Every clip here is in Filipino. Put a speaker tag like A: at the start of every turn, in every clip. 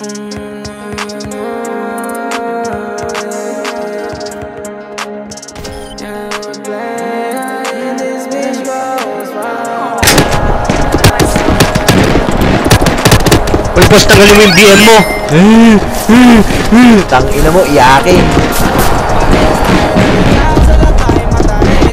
A: Uy, boss, tanggalin mo yung BM mo.
B: Tangina mo, iyakin.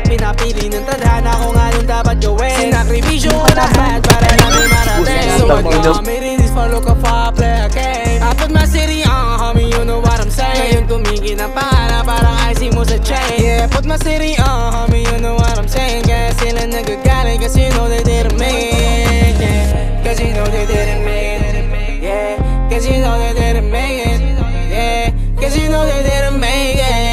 C: Pinapili ng tadhana kung anong dapat gawin. Sinakripisyo ko lahat para namin marating. So I made it this for look of a play a game. I put my city on, homie, you know what I'm saying. Ngayon tumigil ang pangalan, parang icy mo sa chain. Yeah, put my city on, homie, you know what I'm saying. Kaya sila nagagaling, cause you know they didn't make it. Yeah, cause you know they didn't make it. Yeah, cause you know they didn't make it. Yeah, cause you know they didn't make it.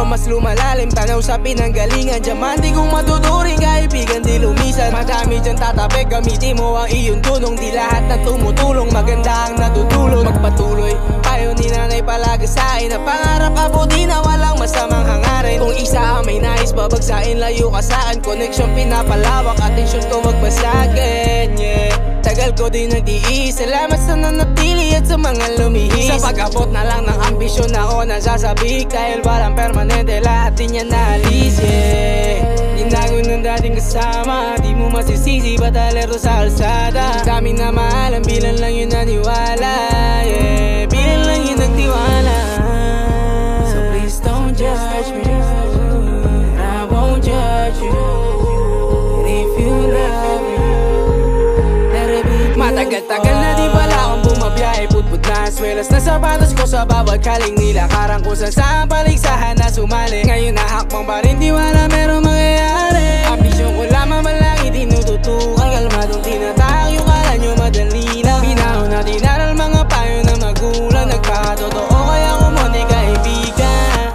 C: Mas lumalalim, tanaw sa pinanggalingan. Diamante kung matuturing, kaibigan di lumisan. Madami dyan tatabi, gamitin mo ang iyong tulong. Di lahat na tumutulong, maganda ang natutulog. Magpatuloy, payo ni nanay palagi sa'kin. Na pangarap abutin na walang masamang hangarin. Kung isa ang may nais, babagsain, layo ka sa'kin. Connection pinapalawak, atensyon ko wag basagin. Yeah, tagal ko din nagtiis. Salamat sa nanatili at sa mga lumihis. Sa pag-abot na lang ng ambisyon ako nasasabik. Dahil walang permanente, lahat din yan naalis. Yeah, ginago ng dating kasama. Di mo masisisi, ba't alerto sa alsada. Dami na maalam, bilang lang yun naniwala. Yeah, bilang lang yun nagtiwala. So please don't judge me, I won't judge you. And if you love me, matagal-tagal na di pala akong bumabiyahe. Putput na aswelas na sapatos ko sa bawat kaling nila. Karang kung saan paligsahan na sumali. Ngayon nahakbang pa rin, di wala merong mangyayari. Ambisyon ko lamang malaki, tinututukan. Kalmadong tinatahak yung kala nyo madali lang. Pinahon na dinaral mga payo ng magulang. Nagpakatotoo kaya kumonti kaibigan.